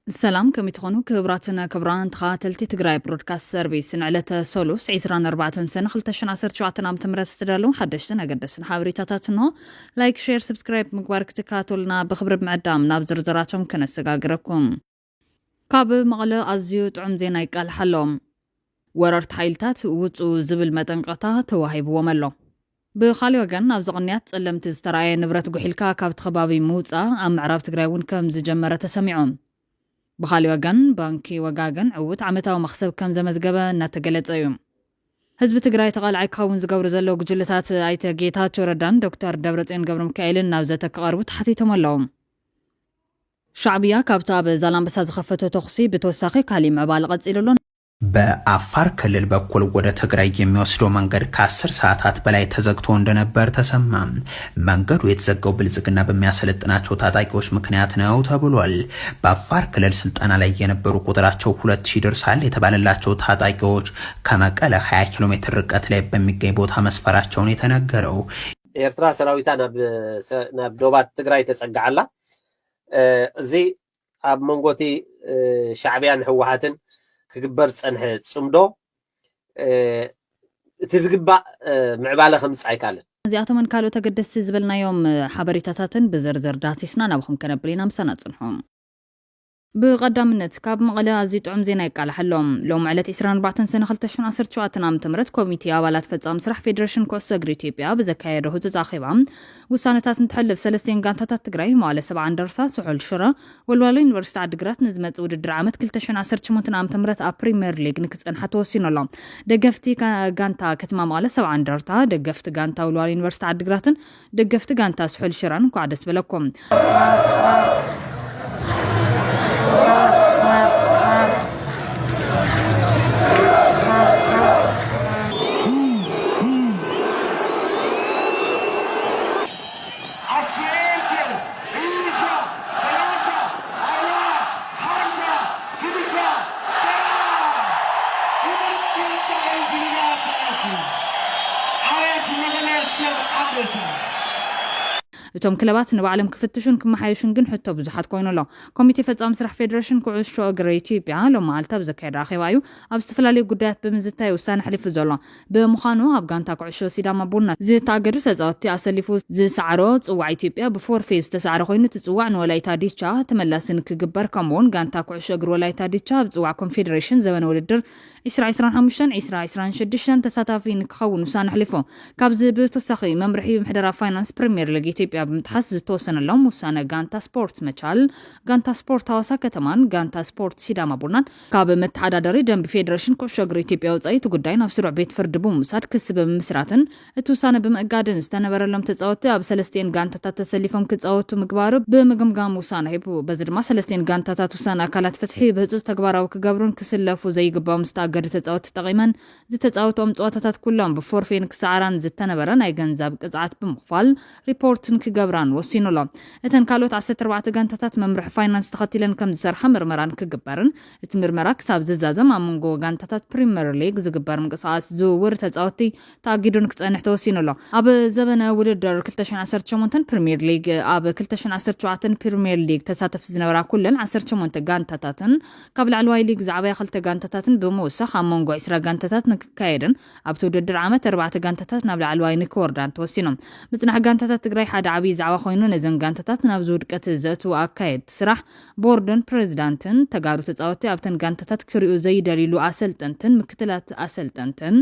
السلام كم تخونو كبراتنا كبران تخاتلتي تقراي برودكاست سيرفيس نعلة سولوس 24 سنة خلتشن عصرت شوعتنا متمرات استدالو حدشتنا قدسنا حابريتاتاتنو لايك شير سبسكرايب مقبارك تكاتولنا بخبر بمعدام نابزر زراتهم كنسقاقركم كاب مغلا أزيو تعم زينا يقال حلوم وررت حيلتات وطو زبل متنقطا تواهيب وملو بخالي وغن نابز غنيات تسلمت استراي نبرت قحيلكا كاب تخبابي موتا أم عراب تقرايون كم زجمرة تسمعون بخالي وغن بانكي وغاغن عوت عمتاو مخسب كم زمزقبا ناتقلت ايوم حزب تقراي تقال عيكاون زقور زلو قجلتات ايتا جيتات وردان دكتور دبرتين قبرم كايلن نابزتك قاربت حتي تملوم شعبيا كابتاب زالان بساز خفتو تخصي بتوساقي كالي معبالغة إلولون በአፋር ክልል በኩል ወደ ትግራይ የሚወስደው መንገድ ከ10 ሰዓታት በላይ ተዘግቶ እንደነበር ተሰማ። መንገዱ የተዘጋው ብልጽግና በሚያሰለጥናቸው ታጣቂዎች ምክንያት ነው ተብሏል። በአፋር ክልል ስልጠና ላይ የነበሩ ቁጥራቸው 2000 ይደርሳል የተባለላቸው ታጣቂዎች ከመቀለ 20 ኪሎ ሜትር ርቀት ላይ በሚገኝ ቦታ መስፈራቸውን የተነገረው ኤርትራ ሰራዊታ ናብ ዶባት ትግራይ ተጸጋዓላ እዚ ኣብ መንጎቲ ሻዕብያን ህወሓትን كجبر صنح صمدو تزغبا معباله خمس عيكاله زياتو من كالو تقدس زبلنا يوم حبريتاتاتن بزرزر داتيسنا نابخم كنبلينا مسنا صنحهم بقدامنت كاب مقلا زيت عم زينا يقال حلوم لوم على 24 سنه 2017 عام تمرت كوميتي አባላት ፈጻም ስራሕ ፌደሬሽን ኮሶ እግሪ ኢትዮጵያ በዘካየደው ህዝብ ዛኺባም ውሳነታትን ተሐልፍ ሰለስቴን ጋንታታት ትግራይ ማለት 70 ደርሳ ስሑል ሽራ ወልዋሎ ዩኒቨርሲቲ ዓዲግራት ንዝመጽ ውድድር ዓመት 2018 ዓም ተምረት ኣብ ፕሪሚየር ሊግ ንክጸንሐ ተወሲኖሎም ደገፍቲ ጋንታ ከተማ ማለት 70 ደርታ ደገፍቲ ጋንታ ወልዋሎ ዩኒቨርሲቲ ዓዲግራትን ደገፍቲ ጋንታ ስሑል ሽራን ኳደስ በለኩም እቶም ክለባት ንባዕሎም ክፍትሹን ክመሓየሹን ግን ሕቶ ብዙሓት ኮይኑሎ ኮሚቴ ፈጻም ስራሕ ፌደሬሽን ኩዕሾ እግሪ ኢትዮጵያ ሎማዓልታ ብዘካየደ ኣኼባ እዩ ኣብ ዝተፈላለዩ ጉዳያት ብምዝታይ ውሳነ ሕሊፉ ዘሎ ብምዃኑ ኣብ ጋንታ ኩዕሾ ሲዳማ ቡና ዝተኣገዱ ተጻወትቲ ኣሰሊፉ ዝሰዓሮ ጽዋዕ ኢትዮጵያ ብፎርፌ ዝተሰዓረ ኮይኑ ትጽዋዕ ንወላይታ ዲቻ ተመላስን ክግበር ከምኡውን ጋንታ ኩዕሾ እግሪ ወላይታ ዲቻ ብጽዋዕ ኮንፌደሬሽን ዘበነ ውድድር 2025-2026 ተሳታፊ ንክኸውን ውሳነ ሕሊፉ ካብዚ ብተወሳኺ መምርሒ ምሕደራ ፋይናንስ ፕሪሚየር ሊግ ኢትዮጵያ ብምትሓስ ዝተወሰነሎም ውሳነ ጋንታ ስፖርት መቻል ጋንታ ስፖርት ሃዋሳ ከተማን ጋንታ ስፖርት ሲዳማ ቡናን ካብ መተሓዳደሪ ደንቢ ፌደሬሽን ኩዕሾ እግሪ ኢትዮጵያ ወጻኢ እቲ ጉዳይ ናብ ስሩዕ ቤት ፍርዲ ብምውሳድ ክስ ብምስራትን እቲ ውሳነ ብምእጋድን ዝተነበረሎም ተጻወትቲ ኣብ ሰለስቴን ጋንታታት ተሰሊፎም ክጻወቱ ምግባሩ ብምግምጋም ውሳነ ሂቡ በዚ ድማ ሰለስቴን ጋንታታት ውሳነ ኣካላት ፍትሒ ብህፁፅ ተግባራዊ ክገብሩን ክስለፉ ዘይግባኦም ዝተኣገዱ ተጻወትቲ ተቂመን ዝተጻወቶም ጸወታታት ኩሎም ብፎርፌን ክሰዓራን ዝተነበረ ናይ ገንዘብ ቅጽዓት ብምኽፋል ሪፖርትን كجبران وسينولا إتن كالوت 14 ጋንታታት መምርሕ ፋይናንስ ተኸቲለን ከም ዝሰርሐ ምርመራን ክግበርን እቲ ምርመራ ክሳብ ዝዛዘም ኣብ መንጎ ጋንታታት ፕሪሚየር ሊግ ዝግበር ምንቅስቓስ ዝውውር ተጻወቲ ተኣጊዱን ክጸንሕ ተወሲኑሎ ኣብ ዘበነ ውድድር 2018 ፕሪሚየር ሊግ ኣብ 2017 ፕሪሚየር ሊግ ተሳተፍቲ ዝነበራ ኩለን 18 ጋንታታትን ካብ ላዕለዋይ ሊግ ዝዓበያ 2 ጋንታታትን ብምውሳኽ ኣብ መንጎ 20 ጋንታታት ንክካየድን ኣብቲ ውድድር ዓመት 4 ጋንታታት ናብ ላዕለዋይ ንክወርዳን ተወሲኖም ምጽናሕ ጋንታታት ትግራይ ሓደ ዓቢ زعوا خوينو نزن ጋንታታት ናብ ዝውድቀት ዘቱ ኣካየድ ስራሕ ቦርድን ፕሬዝዳንትን ተጋሩ ተጻወቲ ኣብተን ጋንታታት ክሪኡ ዘይደሊሉ ኣሰልጠንትን ምክትላት ኣሰልጠንትን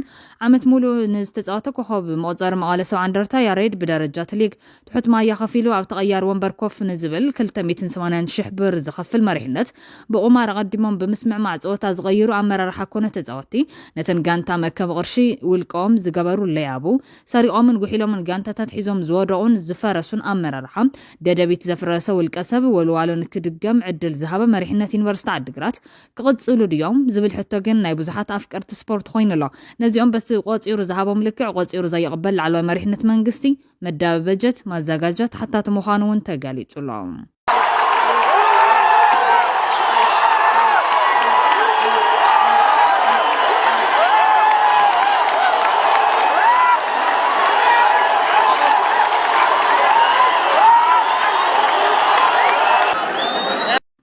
ዓመት ሙሉ ንዝተጻወተ ኮኸብ መቆጸር መቐለ 70 ደርታ ያሬድ ብደረጃት ሊግ ትሑት ማያ ከፊሉ ኣብ ተቐያር ወንበር ኮፍ ንዝብል 280,000 ብር ዝኸፍል መሪሕነት ብቁማር ቀዲሞም ብምስምዕማዕ ጸወታ ዝቀይሩ ኣመራርሓ ኮነ ተጻወቲ ነተን ጋንታ መከብ ቅርሺ ውልቆም ዝገበሩ ለያቡ ሰሪቆምን ጉሒሎምን ጋንታታት ሒዞም ዝወደቁን ዝፈረሱን ኣመራርሓ ደደቢት ዘፍረሰ ውልቀሰብ ወልዋሎ ንክድገም ዕድል ዝሃበ መሪሕነት ዩኒቨርሲቲ ዓዲግራት ክቕጽሉ ድዮም ዝብል ሕቶ ግን ናይ ብዙሓት ኣፍቀርቲ ስፖርት ኮይኑሎ ነዚኦም በቲ ቆፂሩ ዝሃቦም ልክዕ ቆፂሩ ዘይቕበል ላዕለዋይ መሪሕነት መንግስቲ መዳበ በጀት ማዘጋጀት ሓታት ምዃኑ እውን ተገሊጹሎም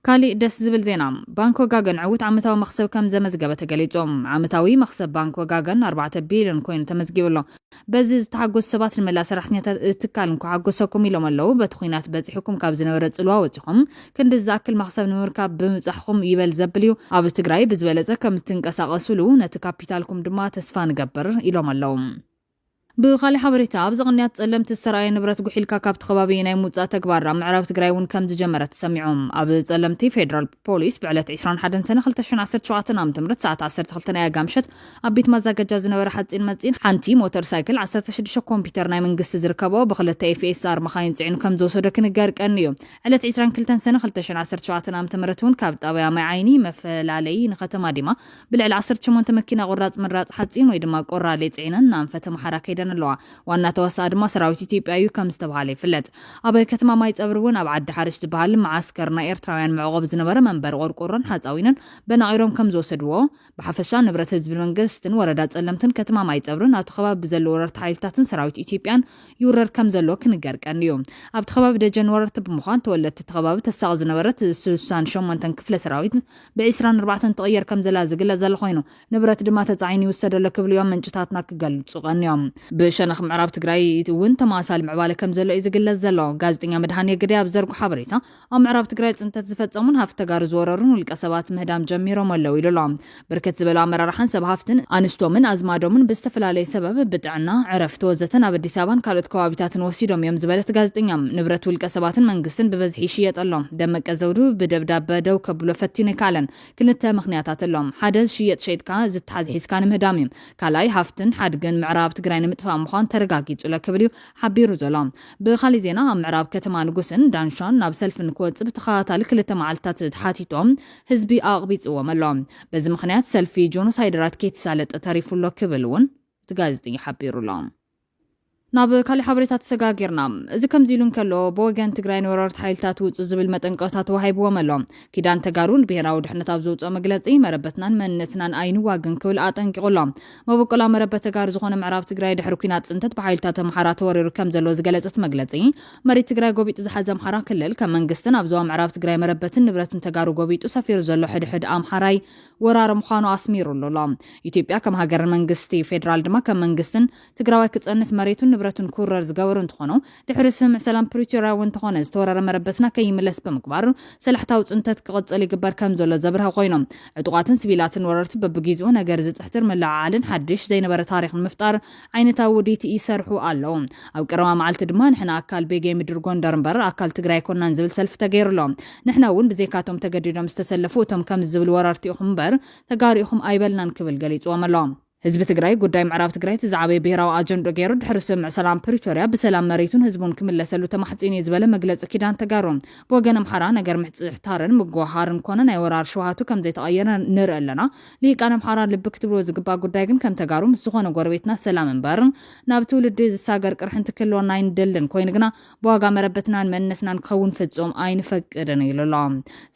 كالي دس زبل زينا بانك وغاغن عوت عمتاو مخسب كم زمزغبه تغليصوم عمتاوي مخسب بانك وغاغن 4 بليون كوين تمزغيبلو بزز تحغس سبات الملا سرحنيات تكالن كحغسكم يلوملو بتخينات بصحكم كاب زنبره صلوا وصخم كند زاكل مخسب نمركاب بمصحكم يبل زبليو اب تግራይ بزبلصه كم تنقساقسلو نت كابيتالكم دما تسفا نغبر يلوملو بخالي حبريتا بزغنيات صلمت السراي نبرت غحيلكا كاب تخبابي ناي موصا تكبار معرب تግራይ ون كم جمرت سمعهم اب صلمتي فيدرال بوليس بعلت 21 سنه 2017 عام تمرت ساعه 12 قامشت ابيت مزاججا زنبر حصين مصين حنتي موتور سايكل 16 كمبيوتر ناي منغست زركبو بخلته اف اس ار مخاين صعين كم زوسده كنغار قنيو علت 22 سنه 2017 عام تمرت ون كاب طابيا ماي عيني مفلالي نختما ديما بالعل 18 مكينه قراص مراص حصين وي دما قرالي صعينن نانفته محركه وانا توسع دما سراويت ኢትዮጵያዩ ከም ዝተባሃለ ይፍለጥ አበይ ከተማ ማይ ጸብሩን ኣብ ዓዲ ሓርሽ ዝበሃል ማዓስከርና ኤርትራውያን መዕቆብ ዝነበረ መንበር ቆርቆሮን ሓጻዊንን በናይሮም ከም ዝወሰድዎ በሐፈሻ ንብረት ህዝብ መንግስትን ወረዳ ጸለምትን ከተማ ማይ ጸብሩን ኣብ ተኸባብ ብዘሎ ወረርቲ ሓይልታትን ሰራዊት ኢትዮጵያን ይውረር ከም ዘሎ ክንገርቀን እዩ ኣብ ተኸባብ ደጀን ወረርቲ ብምዃን ተወለድቲ ተኸባብ ተሳቕ ዝነበረት 68 ክፍለ ሰራዊት ብ24 ተቀየር ከም ዘላ ዝግለጽ ዘሎ ኮይኑ ንብረት ድማ ተጻዒኒ ይወሰደሎ ክብልዮም መንጭታትና ክገልጹ ቀንዮም بشنخ معرب تግራይ ውን ተማሳል ምዕባለ ከም ዘሎ ይዝግለጽ ዘሎ ጋዜጠኛ መድሃን የግድያ ብዘርጉ ሓበሬታ ኣብ ምዕራብ ትግራይ ጽንተት ዝፈጸሙን ሃፍቲ ተጋሩ ዝወረሩን ውልቀ ሰባት ምህዳም ጀሚሮም ኣለው ኢሎም በርከት ዝበለ አመራርሓን ሰብ ሃፍትን አንስቶምን አዝማዶምን በስተፈላለየ ሰበብ ብጥዕና ዕረፍት ወዘተን ኣብ አዲስ አበባን ካልኦት ከባቢታትን ወሲዶም እዮም ዝበለት ጋዜጠኛ ንብረት ውልቀ ሰባትን መንግስትን በበዝሒ ይሽየጠሎም ደመቀ ዘውዱ በደብዳቤ ደው ከብሎ ፈቲኑ ይካለን ክልተ ምክንያታት ኣሎም ሓደ ሽየጥ ሸይጥካ ዝተሓዝ ሒስካ ንምህዳም ካላይ ሃፍትን ሓድግን ምዕራብ ትግራይ ንምጥፋ ምዃን ተረጋጊጹ ለክብልዩ ሓቢሩ ዘሎ ብኻሊ ዜና ኣብ ምዕራብ ከተማ ንጉስን ዳንሻን ናብ ሰልፍን ክወጽእ ተኸታታሊ ክልተ መዓልታት ተሓቲቶም ህዝቢ ኣቕቢጽዎም ኣሎ በዚ ምኽንያት ሰልፊ ጆኖሳይደራት ከይተሳለጠ ተሪፉሎ ክብል ውን ጋዜጠኛ ሓቢሩ ኣሎ ናብ ካሊ ሓበሬታት ተሰጋጊርና እዚ ከምዚሉን ከሎ በወገን ትግራይ ወረርቲ ሓይልታት ውጽእ ዝብል መጠንቀቕታት ወሃይብዎም ኣሎ ኪዳን ተጋሩን ብሄራዊ ድሕነት ኣብ ዘውጽኦ መግለጺ መረበትናን መንነትናን ኣይንዋግን ክብል ኣጠንቂቑሎ መበቆላ መረበት ተጋሩ ዝኾነ ምዕራብ ትግራይ ድሕሪ ኩናት ጽንተት ብሓይልታት ኣምሓራ ተወሪሩ ከም ዘሎ ዝገለጸት መግለጺ መሬት ትግራይ ጎቢጡ ዝሓዘ ኣምሓራ ክልል ከም መንግስትን ኣብ ዞባ ምዕራብ ትግራይ መረበትን ንብረትን ተጋሩ ጎቢጡ ሰፊሩ ዘሎ ሕድሕድ ኣምሓራይ ወራር ምዃኑ ኣስሚሩሎ ኢትዮጵያ ከም ሃገር መንግስቲ ፌደራል ድማ ከም መንግስትን ትግራዋይ ክጸንስ መሬቱን ንብረቱን ኩረር ዝገበሩ እንትኾኑ ድሕሪ ስምዕ ሰላም ፕሪቶሪያ ውን ተኾነ ዝተወረረ መረበትና ከይምለስ ብምግባር ሰላሕታዊ ጽንተት ክቕጽል ይግበር ከም ዘሎ ዘብርሃ ኮይኖም ዕጡቃትን ሲቪላትን ወረርቲ በብግዚኡ ነገር ዝጽሕትር መላዓልን ሓድሽ ዘይነበረ ታሪኽን ምፍጣር ዓይነታዊ ውዲት ይሰርሑ ኣለዉ ኣብ ቀረባ መዓልቲ ድማ ንሕና ኣካል ቤጌ ምድር ጎንደር እምበር ኣካል ትግራይ ኮናን ዝብል ሰልፊ ተገይሩሎ ንሕና ውን ብዘይካቶም ተገዲዶም ዝተሰለፉ እቶም ከም ዝብል ወረርቲ ኢኹም እምበር ተጋሪኢኹም ኣይበልናን ክብል ገሊጽዎም ኣሎ ህዝብ ትግራይ ጉዳይ ምዕራብ ትግራይ ተዛዕበየ ብሄራዊ አጀንዳ ገይሩ ድሕሪ ስምዕ ሰላም ፕሪቶሪያ በሰላም መሬቱን ህዝቡን ክምለሰሉ ተማሕጺን ዝበለ መግለጽ ኪዳን ተጋሩ በወገን አምሓራ ነገር ምሕጽሕታርን ምጓሃርን ኮነ ናይ ወራር ሸዋቱ ከም ዘይተቀየረ ንርኢ ኣለና ሊቃን አምሓራ ልብ ክትብሎ ዝግባ ጉዳይ ግን ከም ተጋሩ ምስ ዝኾነ ጎረቤትና ሰላም እምበር ናብ ትውልዲ ዝሳገር ቅርሕን ትክልዎና ይንደልን ኮይኑ ግና በዋጋ መረበትናን መንነትናን ክኸውን ፍጹም ኣይንፈቅድን ኢሉሎ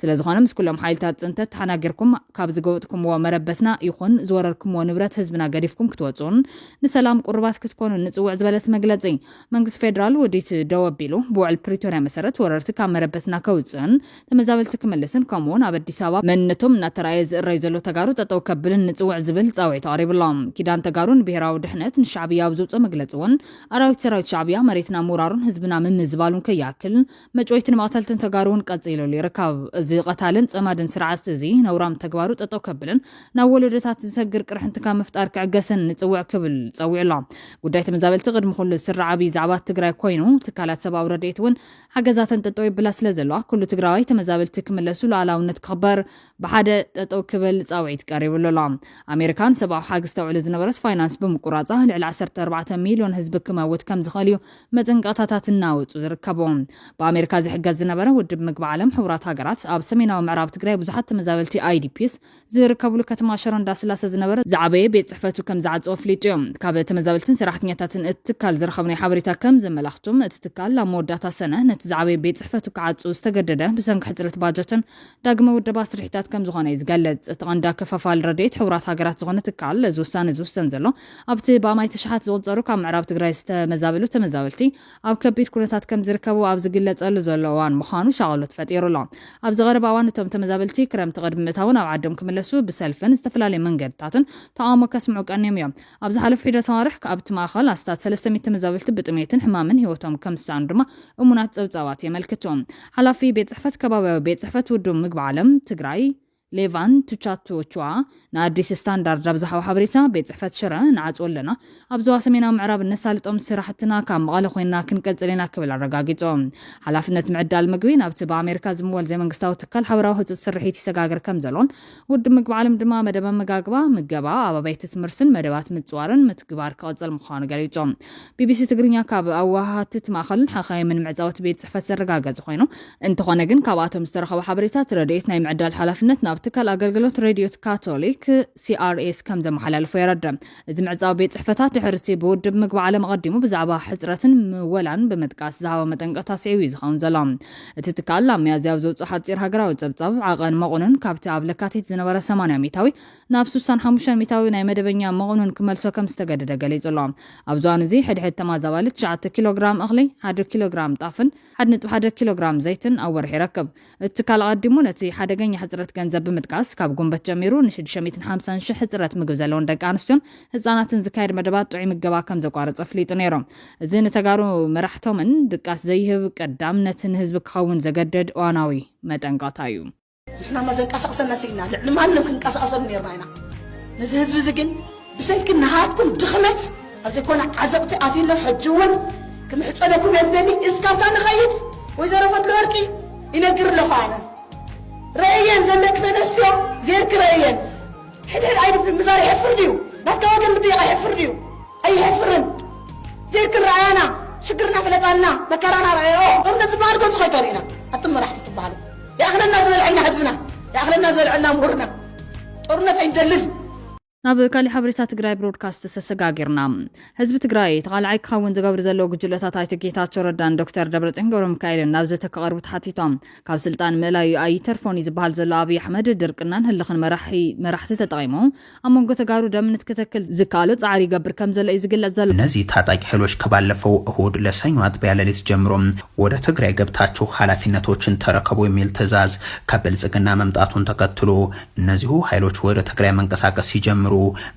ስለዝኾነ ምስ ኩሎም ሓይልታት ጽንተት ተሓናገርኩም ካብ ዝገበጥኩምዎ መረበትና ይኹን ዝወረርኩምዎ ንብረት ህዝብና ገዲፍኩም ክትወጹን ንሰላም ቁርባት ክትኮኑ ንጽውዕ ዝበለት መግለጺ መንግስት ፌደራል ወዲት ደወቢሉ በውዕል ፕሪቶሪያ መሰረት ወረርቲ ካብ መረበትና ከውጽን ተመዛበልቲ ክመልስን ከምኡውን ኣብ አዲስ አበባ መንነቶም እናተራእየ ዝእረይ ዘሎ ተጋሩ ጠጠው ከብልን ንጽውዕ ዝብል ጻውዒት ቀሪብሎም ኪዳን ተጋሩን ብሄራዊ ድሕነት ንሻዕብያ ኣብ ዘውጽኦ መግለጺ ውን ኣራዊት ሰራዊት ሻዕብያ መሬትና ምውራሩን ህዝብና ምምዝባሉን ከያክል መጮይትን መቕተልትን ተጋሩን ቀጺሉ ይርከብ እዚ ቀታልን ጸማድን ስርዓት እዚ ነውራም ተግባሩ ጠጠው ከብልን ናብ ወለደታት ዝሰግር ቅርሕንቲ ካብ መፍጣር ክዕገስን ንጽውዕ ክብል ጸዊዕሎ ጉዳይ ተመዛበልቲ ቅድሚ ኩሉ ስራዓቢ ዛዕባት ትግራይ ኮይኑ ትካላት ሰብኣዊ ረድኤት ውን ሓገዛተን ጠጠው ይብላ ስለ ዘለዋ ኩሉ ትግራዋይ ተመዛበልቲ ክምለሱ ሉዓላውነት ክኽበር ብሓደ ጠጠው ክብል ጻውዒት ቀሪቡሎ ኣሜሪካን ሰብኣዊ ሓገዝ ተውዕሉ ዝነበረት ፋይናንስ ብምቁራጻ ልዕሊ 14 ሚልዮን ህዝቢ ክመውት ከም ዝኽእል መጠንቀቕታታት እናወጹ ዝርከቦም ብኣሜሪካ ዝሕገዝ ዝነበረ ውድብ ምግቢ ዓለም ሕቡራት ሃገራት ኣብ ሰሜናዊ ምዕራብ ትግራይ ብዙሓት ተመዛበልቲ IDPs ዝርከብሉ ከተማ ሽረ እንዳስላሴ ዝነበረ ዛዕበየ ቤት ጽሕፈቱ ከም ዝዓጽኦ ፍሊጥዮም ካብ ተመዛበልትን ሰራሕተኛታትን እትካል ዝረኸብናይ ሓበሬታ ከም ዘመላኽቱም እትትካል ኣብ መወዳእታ ሰነ ነቲ ዝዓበየ ቤት ጽሕፈቱ ክዓጽኡ ዝተገደደ ብሰንኪ ሕፅረት ባጀትን ዳግመ ውደባ ስርሒታት ከም ዝኾነ ይዝገልጽ። እቲ ቀንዲ ከፋፋሊ ረድኤት ሕቡራት ሃገራት ዝኾነ ትካል እዚ ውሳነ ዝውሰን ዘሎ ኣብቲ ብኣማይ ተሽሓት ዝቑጸሩ ካብ ምዕራብ ትግራይ ዝተመዛበሉ ተመዛበልቲ ኣብ ከቢድ ኩነታት ከም ዝርከቡ ኣብ ዝግለጸሉ ዘሎ እዋን ምዃኑ ሻቐሎት ፈጢሩሎ። ኣብ ዝቐረበ እዋን እቶም ተመዛበልቲ ክረምቲ ቅድሚ ምእታውን ኣብ ዓዶም ክምለሱ ብሰልፍን ዝተፈላለየ መንገድታትን ተቃውሞ ከስምዑ ቀንዮም እዮም። ኣብ ዝሓለፈ ሒደት ኣዋርሕ ኣብቲ ማእኸል ኣስታት 300 ተመዛበልቲ ብጥሜትን ሕማምን ህይወቶም ከም ዝሳኑ ድማ እሙናት ፀብፃባት የመልክቶም። ሓላፊ ቤት ጽሕፈት ከባቢያዊ ቤት ጽሕፈት ውድብ ምግቢ ዓለም ትግራይ ሌቫን ቱቻቶቹዋ ንኣዲስ ስታንዳርድ ኣብ ዝሃቦ ሓበሬታ ቤት ጽሕፈት ሽረ ንዓጽዎ ኣለና ኣብ ዞባ ሰሜናዊ ምዕራብ እነሳልጦም ስራሕትና ካብ መቐለ ኮይንና ክንቀጽል ኢና ክብል ኣረጋጊጾም። ሓላፍነት ምዕዳል ምግቢ ናብቲ ብኣሜሪካ ዝምወል ዘይመንግስታዊ ትካል ሓበራዊ ህፁፅ ስርሒት ይሰጋገር ከም ዘሎን ውድብ ምግቢ ዓለም ድማ መደብ ኣመጋግባ ምገባ ኣብ ኣባይቲ ትምህርትን መደባት ምጽዋርን ምትግባር ክቕጽል ምዃኑ ገሊጾም። ቢቢሲ ትግርኛ ካብ ኣዋሃቲ ማእኸልን ሓኻይምን ምዕፃወት ቤት ጽሕፈት ዘረጋገጸ ኮይኑ እንተኾነ ግን ካብኣቶም ዝተረኸበ ሓበሬታት ረድኤት ናይ ምዕዳል ሓላፍነት ናብ ትካል ኣገልግሎት ሬድዮ ካቶሊክ CRS ከም ዘመሓላልፎ የረድእ። እዚ ምዕፃው ቤት ጽሕፈታት ድሕርቲ ብውድብ ምግቢ ዓለም ቀዲሙ ብዛዕባ ሕፅረትን ምወላን ብምጥቃስ ዝሃበ መጠንቀቕታ ስዒቡ ዝኸውን ዘሎ። እቲ ትካል ኣብ ሚያዝያ ዘውፅኦ ሓፂር ሃገራዊ ፀብፃብ ዓቐን መቑንን ካብቲ ኣብ ለካቲት ዝነበረ 80 ሚታዊ ናብ 65 ሚታዊ ናይ መደበኛ መቑንን ክመልሶ ከም ዝተገደደ ገሊጹ ኣሎ። ኣብ እዋን እዚ ሕድሕድ ተመዛባሊ 9 ኪሎግራም እኽሊ 1 ኪሎግራም ጣፍን 1.1 ኪሎግራም ዘይትን ኣብ ወርሒ ይረክብ። እቲ ትካል ቀዲሙ ነቲ ሓደገኛ ሕፅረት ገንዘብ ብምጥቃስ ካብ ጉንበት ጀሚሩ ን650,000 ሕፅረት ምግቢ ዘለዎን ደቂ ኣንስትዮን ህፃናትን ዝካየድ መደባት ጥዑይ ምገባ ከም ዘቋረፀ ፍሊጡ ነይሮም። እዚ ንተጋሩ መራሕቶምን ድቃስ ዘይህብ ቀዳምነትን ህዝቢ ክኸውን ዘገደድ እዋናዊ መጠንቀቕታ እዩ። ንሕና ማ ዘንቀሳቕሰና ሲግና ልዕሊ ማንም ክንቀሳቐሰሉ ነርና ኢና። ነዚ ህዝቢ እዚ ግን ብሰንኪ ናሃትኩም ድኽመት ኣብ ዘይኮነ ዓዘቕቲ ኣትዩሎ ሕጂ እውን ክምሕፀነኩም እየ ዝደሊ እስካብታ ንኸይድ ወይዘሮ ፈትለ ወርቂ ይነግር ኣለኹ ኣነ رأيين زلك تنسيو زيرك رأيين حدين عيب المزار يحفر ديو لا تقول مطيقة يحفر ديو أي يحفرن زيرك رأينا شكرنا فلتالنا مكرانا رأيوه قمنا زبان قوز خيطرينا أتم راح تتبعلو يا أخلى الناس العينا حزبنا يا أخلى الناس العينا مهرنا طورنا فين دلل ናብ ካሊ ሓበሬታ ትግራይ ብሮድካስት ተሰጋጊርና ህዝቢ ትግራይ ተቃልዓይ ክኸውን ዝገብር ዘሎ ጉጅለታት ኣይተ ጌታቸው ረዳን ዶክተር ደብረጽዮን ገብረሚካኤልን ናብ ዝተቀርቡ ተሓቲቶም ካብ ስልጣን ምእላይ ኣይተርፎን ዝበሃል ዘሎ ኣብይ ኣሕመድ ድርቅናን ህልኽን መራሕቲ ተጠቂሙ ኣብ መንጎ ተጋሩ ደምነት ከተክል ዝካሎ ጻዕሪ ይገብር ከም ዘሎ ይዝግለጽ ዘሎ። እነዚህ ታጣቂ ኃይሎች ከባለፈው እሁድ ለሰኞ አጥቢያ ሌሊት ጀምሮ ወደ ትግራይ ገብታችሁ ኃላፊነቶችን ተረከቡ የሚል ትዕዛዝ ከብልጽግና መምጣቱን ተከትሎ እነዚሁ ኃይሎች ወደ ትግራይ መንቀሳቀስ ሲጀምሩ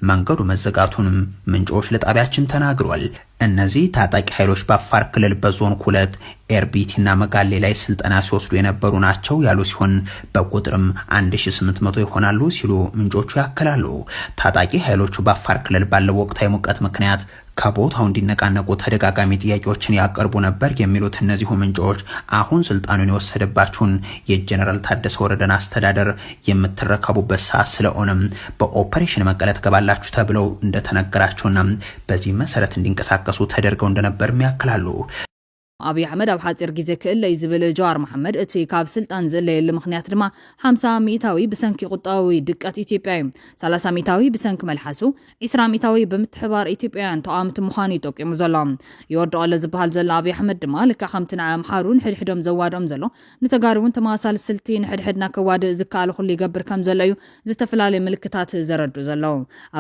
መንገዱ መዘጋቱንም ምንጮች ለጣቢያችን ተናግሯል። እነዚህ ታጣቂ ኃይሎች በአፋር ክልል በዞን 2 ኤርቢቲና መጋሌ ላይ ስልጠና ሲወስዱ የነበሩ ናቸው ያሉ ሲሆን በቁጥርም 1800 ይሆናሉ ሲሉ ምንጮቹ ያከላሉ። ታጣቂ ኃይሎቹ በአፋር ክልል ባለው ወቅታዊ ሙቀት ምክንያት ከቦታው እንዲነቃነቁ ተደጋጋሚ ጥያቄዎችን ያቀርቡ ነበር የሚሉት እነዚሁ ምንጮች አሁን ስልጣኑን የወሰደባችሁን የጀነራል ታደሰ ወረደን አስተዳደር የምትረከቡበት ሰዓት ስለሆነም በኦፕሬሽን መቀለ ትገባላችሁ ተብለው እንደተነገራቸውና በዚህ መሰረት እንዲንቀሳቀሱ ተደርገው እንደነበር ያክላሉ። አብይ አህመድ ኣብ ሓፂር ግዜ ክእለ ይዝብል ጀዋር መሐመድ እቲ ካብ ስልጣን ዘለየሉ ምክንያት ድማ 50 ሚታዊ ብሰንኪ ቁጣዊ ድቀት ኢትዮጵያ 30 ሚታዊ ብሰንኪ መልሓሱ 20 ሚታዊ ብምትሕባር ኢትዮጵያውያን ተቃምቲ ምዃኑ ይጠቂሙ ዘሎ ይወርደቀለ ዝበሃል ዘሎ አብይ አህመድ ድማ ልካ ከምቲ ናይ ኣምሓሩን ሕድሕዶም ዘዋድኦም ዘሎ ንተጋሩን ተመሳሳሊ ስልቲ ንሕድሕድና ከዋድእ ዝከኣል ኩሉ ይገብር ከም ዘሎ እዩ ዝተፈላለዩ ምልክታት ዘረዱ ዘሎ።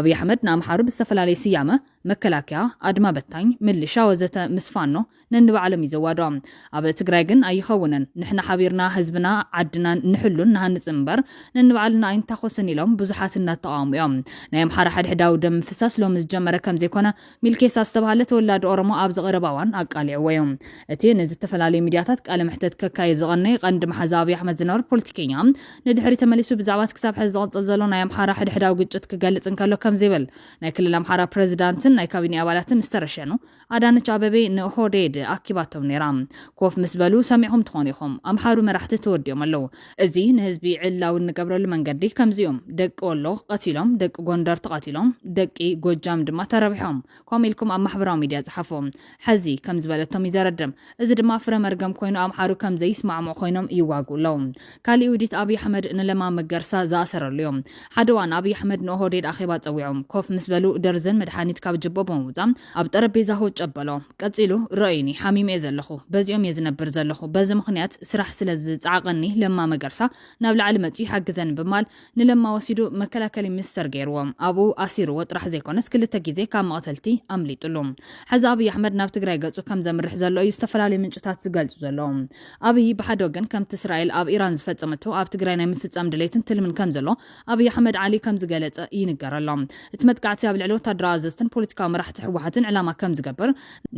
አብይ አህመድ ንኣምሓሩ ብዝተፈላለየ ስያመ መከላከያ ኣድማ በታኝ ምልሻ ወዘተ ምስፋኖ ነንባዕሎም ይዘዋዶም። ኣብ ትግራይ ግን ኣይኸውነን ንሕና ሓቢርና ህዝብና ዓድና ንሕሉን ንሃንጽ እምበር ነንባዕልና ኣይንታኾስን ኢሎም ብዙሓት እናተቃወሙ እዮም። ናይ ኣምሓራ ሕድሕዳዊ ደም ፍሳስ ሎሚ ዝጀመረ ከም ዘይኮነ ሚልኬሳ ዝተባሃለ ተወላዲ ኦሮሞ ኣብ ዝቐረበ እዋን ኣቃሊዕዎ እዮም። እቲ ንዝተፈላለዩ ሚድያታት ቃለ መሕተት ከካይድ ዝቐነየ ቀንዲ መሓዛ ኣብይ ኣሕመድ ዝነበረ ፖለቲከኛ ንድሕሪ ተመሊሱ ብዛዕባ ክሳብ ሕዚ ዝቕፅል ዘሎ ናይ ኣምሓራ ሕድሕዳዊ ግጭት ክገልጽ እንከሎ ከም ዘይብል ናይ ክልል ኣምሓራ ፕሬዚዳንትን ናይ ካቢኔ ኣባላትን ምስተረሸኑ ኣዳነች ኣበቤ ንኦህዴድ ኣኪባቶ ተዛራብቶም ነራ ኮፍ ምስበሉ ሰሚዕኩም ትኾኒኹም ኣምሓሩ መራሕቲ ተወዲኦም ኣለዉ እዚ ንህዝቢ ዕላው ንገብረሉ መንገዲ ከምዚኦም ደቂ ወሎ ቀቲሎም ደቂ ጎንደር ተቐቲሎም ደቂ ጎጃም ድማ ተረቢሖም ኮሚልኩም ኣብ ማሕበራዊ ሚድያ ጽሓፎም ሕዚ ከም ዝበለቶም ይዘረድም እዚ ድማ ፍረ መርገም ኮይኑ ኣምሓሩ ከም ዘይስማዕምዑ ኮይኖም ይዋጉለው ካሊ ውዲት አብይ አሕመድ ንለማ መገርሳ ዝኣሰረሉ እዮም ሓደ ዋን አብይ አሕመድ ንኦህዴድ ኣኼባ ፀዊዖም ኮፍ ምስበሉ ደርዘን መድሓኒት ካብ ጅቦ ብምውፃም ኣብ ጠረጴዛ ሆጨበሎ ቀፂሉ ረአይኒ ሓሚም እየ ዘለኹ በዚኦም እየ ዝነብር ዘለኹ በዚ ምክንያት ስራሕ ስለዝፀዓቐኒ ለማ መገርሳ ናብ ላዕሊ መፅኡ ይሓግዘን ብማል ንለማ ወሲዱ መከላከሊ ሚኒስተር ገይርዎም ኣብኡ ኣሲሩዎ ጥራሕ ዘይኮነስ ክልተ ግዜ ካብ መቕተልቲ ኣምሊጡሉ ሕዚ አብይ አሕመድ ናብ ትግራይ ገፁ ከም ዘምርሕ ዘሎ እዩ ዝተፈላለዩ ምንጭታት ዝገልጹ ዘለዉ አብይ ብሓደ ወገን ከምቲ እስራኤል ኣብ ኢራን ዝፈጸመቶ ኣብ ትግራይ ናይ ምፍጻም ድሌትን ትልምን ከም ዘሎ አብይ አሕመድ ዓሊ ከም ዝገለጸ ይንገረሎ እቲ መጥቃዕቲ ኣብ ልዕሊ ወታደራዊ ኣዘዝትን ፖለቲካዊ መራሕቲ ሕወሓትን ዕላማ ከም ዝገበር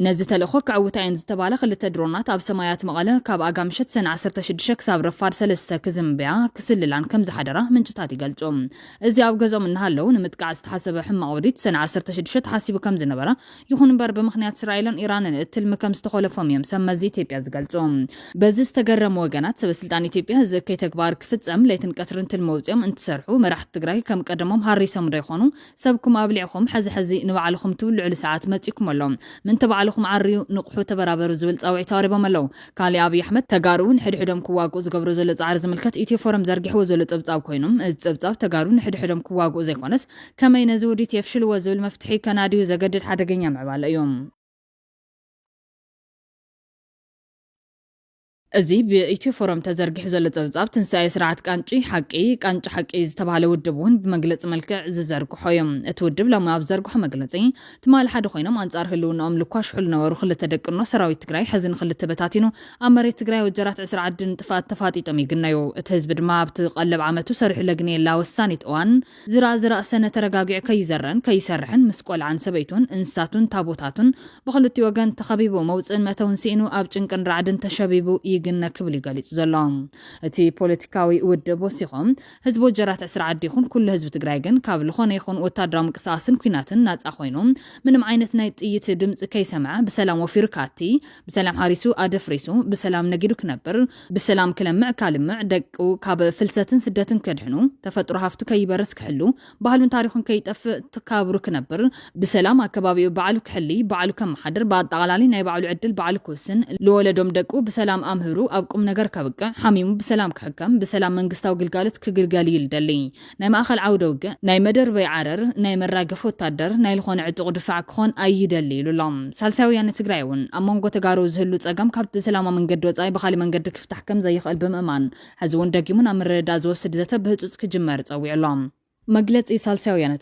ነዚ ተልእኮ ክዕውታይን ዝተባለ ክልተ ድሮናት ኣብ ሰማያት መቐለ ካብ ኣጋምሸት ሰነ 16 ክሳብ ረፋድ 3 ክዝምብያ ክስልላን ከም ዝሓደራ ምንጭታት ይገልጹ እዚ ኣብ ገዞም እናሃለው ንምጥቃዕ ዝተሓሰበ ሕማቅ ወዲት ሰነ 16 ተሓሲቡ ከም ዝነበረ ይኹን እምበር ብምክንያት እስራኤልን ኢራንን እትልሚ ከም ዝተኸለፎም እዮም ሰመዚ ኢትዮጵያ ዝገልጹ በዚ ዝተገረሙ ወገናት ሰበስልጣን ኢትዮጵያ ዝከይ ተግባር ክፍጸም ለይትን ቀትርን ትልመውፅኦም እንትሰርሑ መራሕቲ ትግራይ ከም ቀደሞም ሃሪሶም ደይኾኑ ሰብኩም ኣብሊዕኹም ሕዚ ንባዕልኹም ትብልዑ ሰዓት መፂኩም ኣሎም ምን ተባዕልኹም ዓርዩ ንቑሑ ተበራበሩ ዝብል ጻውዒት ኣቅሪቦም ኣለዉ ካሊ አብይ አሕመድ ተጋሩን ሕድሕዶም ክዋግኡ ዝገብሩ ዘሎ ጻዕሪ ዝምልከት ኢትዮ ፎረም ዘርጊሕዎ ዘሎ ፀብጻብ ኮይኖም እዚ ፀብጻብ ተጋሩን ሕድሕዶም ክዋግኡ ዘይኮነስ ከመይ ነዚ ውዲት የፍሽልዎ ዝብል መፍትሒ ከናድዩ ዘገድድ ሓደገኛ ምዕባለ እዮም እዚ ብኢትዮ ፎረም ተዘርጊሕ ዘሎ ፀብጻብ ትንሳኤ ስርዓት ቃንጪ ሓቂ ዝተባሃለ ውድብ እውን ብመግለፂ መልክዕ ዝዘርግሖ እዮም እቲ ውድብ ሎሚ ኣብ ዘርግሖ መግለፂ ትማል ሓደ ኮይኖም አንጻር ህልውናኦም ልኳሽ ሕሉ ነበሩ ክልተ ደቅኖ ሰራዊት ትግራይ ሕዝን ክልተ በታቲኑ ኣብ መሬት ትግራይ ወጀራት 10 ዓድን ጥፋት ተፋጢጦም ይግነዩ እቲ ህዝቢ ድማ ኣብቲ ቀለብ ዓመቱ ሰሪሑ ለግኔላ ወሳኒት እዋን ዝራ ሰነ ተረጋጊዑ ከይዘረን ከይሰርሕን ምስ ቆልዓን ሰበይቱን እንስሳቱን ታቦታቱን ብክልቲ ወገን ተኸቢቡ መውፅን መተውን ሲኢኑ ኣብ ጭንቅን ራዕድን ተሸቢቡ ይግነ ክብል ይገልጽ ዘሎ እቲ ፖለቲካዊ ውድብ ወሲኾም ህዝብ ወጀራት 10 ዓዲ ይኹን ኩሉ ህዝብ ትግራይ ግን ካብ ልኾነ ይኹን ወታደራዊ ምቅሳስን ኩናትን ናጻ ኮይኑ ምንም ዓይነት ናይ ጥይት ድምጽ ከይሰምዐ ብሰላም ወፊሩ ካቲ ብሰላም ሓሪሱ ኣደፍሪሱ ብሰላም ነጊዱ ክነብር ብሰላም ክለምዕ ካልምዕ ደቁ ካብ ፍልሰትን ስደትን ከድሕኑ ተፈጥሮ ሃፍቱ ከይበርስ ክሕሉ ባህሉን ታሪኹን ከይጠፍእ ተካብሩ ክነብር ብሰላም ኣከባቢኡ በዓሉ ክሕሊ በዓሉ ከመሓድር በአጠቃላሊ ናይ በዓሉ ዕድል በዓሉ ክውስን ለወለዶም ደቁ ብሰላም ኣምህሩ ኣብ ቁም ነገር ከብቅዕ ሓሚሙ ብሰላም ክሕከም ብሰላም መንግስታዊ ግልጋሎት ክግልገል ይልደሊ ናይ ማእኸል ዓውደ ውግእ ናይ መደር በይ ዓረር ናይ መራገፍ ወታደር ናይ ልኾነ ዕጡቕ ድፋዕ ክኾን ኣይደሊ ይብሎም ሳልሳይ ወያነ ትግራይ እውን ኣብ መንጎ ተጋሩ ዝህሉ ፀገም ካብ ብሰላማዊ መንገዲ ወፃኢ ብኻሊ መንገዲ ክፍታሕ ከም ዘይኽእል ብምእማን ሕዚ እውን ደጊሙ ናብ ምርድዳእ ዝወስድ ዘተ ብህፁፅ ክጅመር ፀዊዕሎም መግለፂ ሳልሳይ ወያነ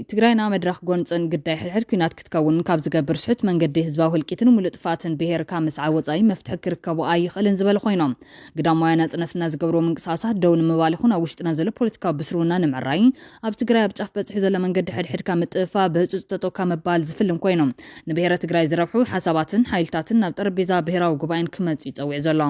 ትግራይና መድረኽ ጎንፅን ግዳይ ሕድሕድ ኩናት ክትከውን ካብ ዝገብር ስሑት መንገዲ ህዝባዊ ህልቂትን ሙሉእ ጥፋትን ብሄርካ ምስዓ ወፃኢ መፍትሒ ክርከቡ ኣይኽእልን ዝበለ ኮይኖም ግዳማውያን ናጽነትና ዝገብርዎ ምንቅስቓሳት ደው ንምባል ይኹን ኣብ ውሽጥና ዘሎ ፖለቲካዊ ብስሩና ንምዕራይ ኣብ ትግራይ ኣብ ጫፍ በፂሑ ዘሎ መንገዲ ሕድሕድካ ምጥፋ ብህፁፅ ጠጠውካ መባል ዝፍልም ኮይኖም ንብሄረ ትግራይ ዝረብሑ ሓሳባትን ሓይልታትን ናብ ጠረጴዛ ብሄራዊ ጉባኤን ክመፁ ይፀዊዕ ዘሎ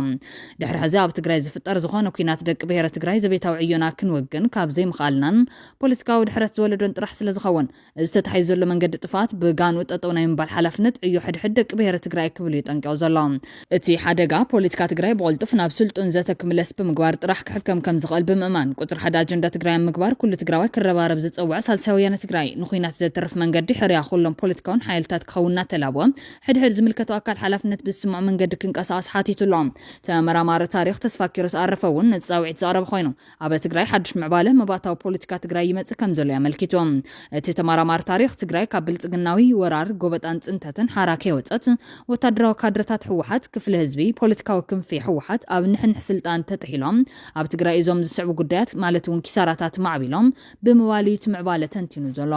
ድሕሪ ሕዚ ኣብ ትግራይ ዝፍጠር ዝኾነ ኩናት ደቂ ብሄረ ትግራይ ዘቤታዊ ዕዮና ክንወግን ካብ ዘይምኽኣልናን ፖለቲካዊ ድሕረት ዝወለዶን ጥራሕ ስለ ዝኸውን እዚ ተታሒዙ ዘሎ መንገዲ ጥፋት ብጋኑ ጠጠው ናይ ምባል ሓላፍነት ዕዮ ሕድሕድ ደቂ ብሄረ ትግራይ ክብሉ ይጠንቀው ዘሎ እቲ ሓደጋ ፖለቲካ ትግራይ ብቕልጡፍ ናብ ስልጡን ዘተ ክምለስ ብምግባር ጥራሕ ክሕከም ከም ዝኽእል ብምእማን ቁፅሪ ሓደ ኣጀንዳ ትግራይ ምግባር ኩሉ ትግራዋይ ክረባረብ ዝፀውዕ ሳልሳይ ወያነ ትግራይ ንኩናት ዘተርፍ መንገዲ ሕርያ ኩሎም ፖለቲካውን ሓይልታት ክኸውና ተላብዎ ሕድሕድ ዝምልከቱ ኣካል ሓላፍነት ብዝስምዖ መንገዲ ክንቀሳቐስ ሓቲቱሎም ተመራማሪ ታሪክ ተስፋ ኪሮስ ኣረፈ እውን ነፃውዒት ዘቕረበ ኮይኑ ኣብ ትግራይ ሓድሽ ምዕባለ መባታዊ ፖለቲካ ትግራይ ይመጽእ ከም ዘሎ ያመልክቶም እቲ ተመራማሪ ታሪክ ትግራይ ካብ ብልጽግናዊ ወራር ጎበጣን ጽንተትን ሓራከ ወጻት ወታደራዊ ካድረታት ሕወሓት ክፍለ ህዝቢ ፖለቲካዊ ክንፊ ሕወሓት ኣብ ንሕንሕ ስልጣን ተጥሒሎም ኣብ ትግራይ እዞም ዝስዕቡ ጉዳያት ማለት እውን ኪሳራታት ማዕቢሎም ብምባልዩ ምዕባለ ተንቲኑ ዘሎ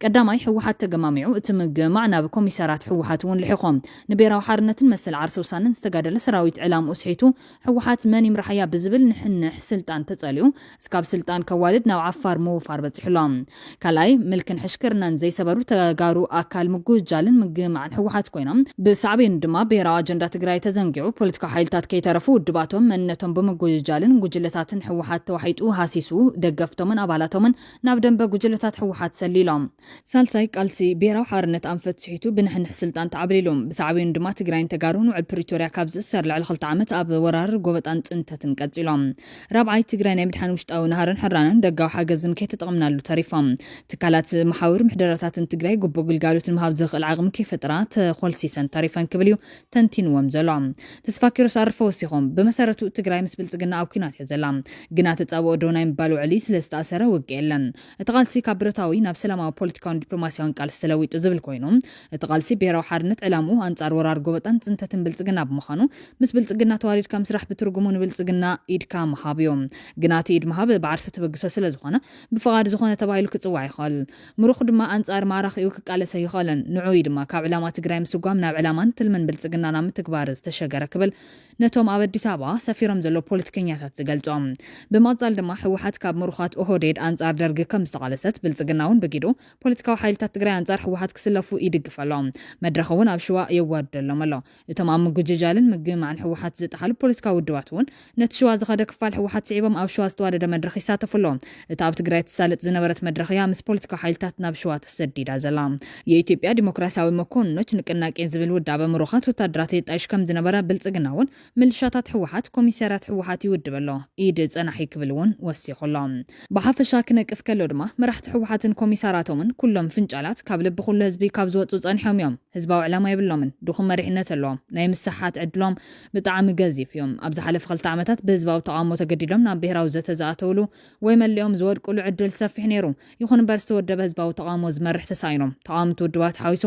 ቀዳማይ ሕወሓት ተገማሚዑ እቲ ምግማዕ ናብ ኮሚሳራት ሕወሓት እውን ልሒኾም ንብሔራዊ ሓርነትን መሰል ዓርሲ ውሳነን ዝተጋደለ ሰራዊት ዕላም ውስሒቱ ሕወሓት መን ይምራሕያ ብዝብል ንሕንሕ ስልጣን ተጸልዩ እስካብ ስልጣን ከዋልድ ናብ ዓፋር ምውፋ ዓፋር በጽሕሎም ካልኣይ ምልክን ሕሽክርናን ዘይሰበሩ ተጋሩ ኣካል ምጉጃልን ምግማዕን ሕወሓት ኮይኖም ብሳዕቤን ድማ ብሄራዊ ኣጀንዳ ትግራይ ተዘንጊዑ ፖለቲካዊ ሓይልታት ከይተረፉ ውድባቶም መንነቶም ብምጉጃልን ጉጅለታትን ሕወሓት ተዋሒጡ ሃሲሱ ደገፍቶምን ኣባላቶምን ናብ ደንበ ጉጅለታት ሕወሓት ሰሊሎም ሳልሳይ ቃልሲ ብሄራዊ ሓርነት ኣንፈት ስሒቱ ብንሕንሕ ስልጣን ተዓብሊሎም ብሳዕቤን ድማ ትግራይን ተጋሩን ውዕል ፕሪቶርያ ካብ ዝእሰር ልዕሊ 2 ዓመት ኣብ ወራር ጎበጣን ጽንተትን ቀጺሎም ራብዓይ ትግራይ ናይ ምድሓን ውሽጣዊ ናሃርን ሕራንን ደጋዊ ሓገዝን ከይተጠቕምናሉ ተሪፎም ትካላት ማሕበር ምሕደራታትን ትግራይ ግቡእ ግልጋሎትን ምሃብ ዝኽእል ዓቕሚ ከይፈጥራ ተኾልሲሰን ተሪፈን ክብል እዩ ተንቲንዎም ዘሎ ተስፋ ኪሮስ ኣርፈ ወሲኾም ብመሰረቱ ትግራይ ምስ ብልጽግና ኣብ ኩናት እያ ዘላ ግና ተጻብኦ ዶ ናይ ምባል ውዕሊ ስለ ዝተኣሰረ ውግእ የለን እቲ ቃልሲ ካብ ብረታዊ ናብ ሰላማዊ ፖለቲካውን ዲፕሎማስያውን ቃልሲ ተለዊጡ ዝብል ኮይኑ እቲ ቃልሲ ብሄራዊ ሓርነት ዕላምኡ ኣንጻር ወራር ጎበጣን ጽንተትን ብልጽግና ብምዃኑ ምስ ብልጽግና ተዋሪድካ ምስራሕ ብትርጉሙ ንብልጽግና ኢድካ መሃብዮም ግናቲ ኢድ መሃብ ባዓርሰ ተበግሶ ስለ ዝኾነ ብፍቓድ ዝኾነ ተባሂሉ ክጽዋዕ ይኽእል ምሩኽ ድማ አንጻር ማራኺኡ ክቃለሰ ይኽእልን ንዑይ ድማ ካብ ዕላማ ትግራይ ምስጓም ናብ ዕላማን ትልምን ብልጽግና ናብ ምትግባር ዝተሸገረ ክብል ነቶም ኣብ አዲስ አበባ ሰፊሮም ዘሎ ፖለቲከኛታት ዝገልጾም ብመጻል ድማ ሕወሓት ካብ ምሩኻት ኦህዴድ አንጻር ደርጊ ከም ዝተቃለሰት ብልጽግናውን በጊዱ ፖለቲካዊ ሓይልታት ትግራይ አንጻር ሕወሓት ክስለፉ ይድግፈሎም መድረኸውን ኣብ ሽዋ የዋደሎም ኣሎ እቶም ኣብ ምጉጅጃልን ምግማዕን ሕወሓት ዝጠሓሉ ፖለቲካዊ ውድባትን ነቲ ሽዋ ዝኸደ ክፋል ሕወሓት ስዒቦም ኣብ ሽዋ ዝተዋደደ መድረኽ ይሳተፉሎም እቲ ኣብ ትግራይ ተሳለጥ ዝነበረት መድረኽያ ምስ ፖለቲካዊ ሓይልታት ናብ ሽዋ ተሰዲዳ ዘላ የኢትዮጵያ ዲሞክራሲያዊ መኮንኖች ንቅናቄ ዝብል ውዳበ ምሩኻት ወታደራት የጣይሽ ከም ዝነበረ ብልጽግናውን ምልሻታት ሕወሓት ኮሚሳርያት ሕወሓት ይውድበሎ ኢድ ጸናሒ ክብልውን ወሲኹሎም ብሓፈሻ ክነቅፍ ከሎ ድማ መራሕቲ ሕወሓትን ኮሚሳራቶምን ኩሎም ፍንጫላት ካብ ልቢ ኩሉ ህዝቢ ካብ ዝወፁ ጸኒሖም እዮም ህዝባዊ ዕላማ ይብሎምን ድኹም መሪሕነት ኣለዎም ናይ ምሳሓት ዕድሎም ብጣዕሚ ገዚፍ እዮም ኣብ ዝሓለፈ 2 ዓመታት ብህዝባዊ ተቃውሞ ተገዲዶም ናብ ብሄራዊ ዘተ ዝኣተውሉ ወይ መሊኦም ዝወድቁሉ ዕድል ሰፊሕ ነይሩ ይኹን እምበር ዝተወደበ ህዝባዊ ተቃውሞ ዝመርሕ ተሳኢኖም ተቃውምቲ ውድባት ሓዊሱ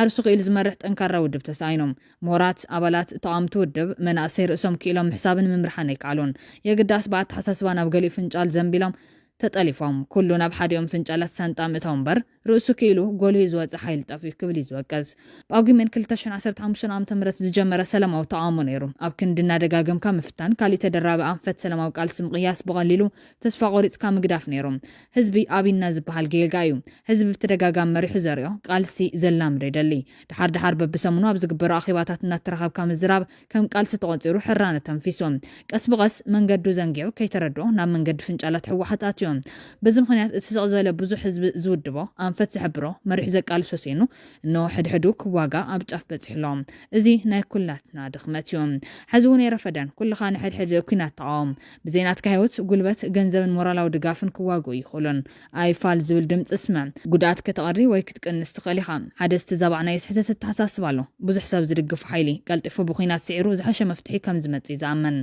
ዓርሱ ክኢል ዝመርሕ ጠንካራ ውድብ ተሳኢኖም ምሁራት ኣባላት ተቃውምቲ ውድብ መናእሰይ ርእሶም ክኢሎም ምሕሳብን ምምርሓን ኣይከኣሉን የግዳስ ብኣተሓሳስባ ናብ ገሊኡ ፍንጫል ዘንቢሎም ተጠሊፎም ኩሉ ናብ ሓዲኦም ፍንጫላት ሳንጣ ምእታው እምበር ርእሱ ክኢሉ ጎልዩ ዝወፀ ሓይል ጠፊኡ ክብል ይዝወቀስ ጳጉሜን 2015 ዓ.ም ዝጀመረ ሰላማዊ ተቃውሞ ነይሩ ኣብ ክንድና ደጋገምካ ምፍታን ካሊእ ተደራቢ ኣንፈት ሰላማዊ ቃልሲ ምቕያስ ብቐሊሉ ተስፋ ቆሪፅካ ምግዳፍ ነይሩ ህዝቢ ኣብይና ዝበሃል ጌጋ እዩ ህዝቢ ብተደጋጋሚ መሪሑ ዘርዮ ቃልሲ ዘላምዶ ይደሊ ድሓር ድሓር በብሰሙኑ ኣብ ዝግበሩ ኣኼባታት እናተረኸብካ ምዝራብ ከም ቃልሲ ተቆፂሩ ሕራነ ተንፊሶም ቀስ ብቐስ መንገዱ ዘንጊዑ ከይተረድኦ ናብ መንገዲ ፍንጫላት ሕወሓት ኣትዮም በዚ ምኽንያት እቲ ስቕ ዝበለ ብዙሕ ህዝቢ ዝውድቦ አንፈት ዝሕብሮ መሪሕ ዘቃልሶ ሲኑ እኖ ሕድሕዱ ክዋጋ ኣብ ጫፍ በጽሕሎም እዚ ናይ ኩላትና ድኽመት እዩ ሕዚ እውን የረፈደን ኩልኻ ንሕድሕድ ኩናት ተቃወም ብዘይናትካ ህይወት ጉልበት ገንዘብን ሞራላዊ ድጋፍን ክዋጉ ይኽእሉን ኣይፋል ዝብል ድምፂ ስምዕ ጉድኣት ከተቐሪ ወይ ክትቅንስ ትኽእል ኢኻ ሓደ ዝተዛባዕናዮ ስሕተት ተሓሳስብ ኣሎ ብዙሕ ሰብ ዝድግፉ ሓይሊ ቀልጢፉ ብኩናት ስዒሩ ዝሓሸ መፍትሒ ከም ዝመጽእ ዝኣመን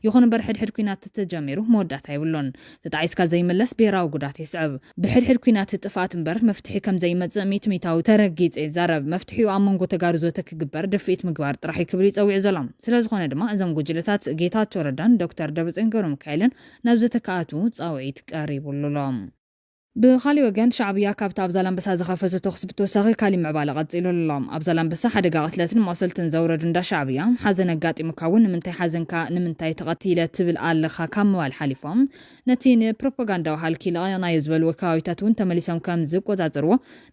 ይኹን እምበር ሕድሕድ ኩናት ተጀሚሩ መወዳእታ ይብሉን ተጣዒስካ ዘይመለስ ብሄራዊ ጉዳት ይስዕብ ብሕድሕድ ኩናት ጥፋት እምበር መፍትሒ ከም ዘይመጽእ ሚትሚታዊ ተረጊጽ ዛረብ መፍትሒኡ ኣብ መንጎ ተጋሩ ዘተ ክግበር ድፍኢት ምግባር ጥራሕ ክብል ይጸውዕ ዘሎም ስለዝኾነ ድማ እዞም ጉጅለታት ጌታቸው ረዳን ዶክተር ደብረጽዮን ገብረሚካኤልን ናብ ዘተካኣቱ ጻውዒት ቀሪቡሎም ብኻሊ ወገን ሻዕብያ ካብቲ ኣብ ዛላንበሳ ዝኸፈተ ተኽሲ ብተወሳኺ ካሊእ ምዕባለ ቀፂሉ ኣሎም ኣብ ዛላንበሳ ሓደጋ ቅትለትን መቕሰልትን ዘውረዱ እንዳ ሻዕብያ ሓዘን ኣጋጢሙካ እውን ንምንታይ ሓዘንካ ንምንታይ ተቐቲለ ትብል ኣለኻ ካብ ምባል ሓሊፎም ነቲ ንፕሮፓጋንዳዊ ሃልኪ ለቐናዮ ዝበልዎ ከባቢታት እውን ተመሊሶም ከም ዝቆፃፅርዎ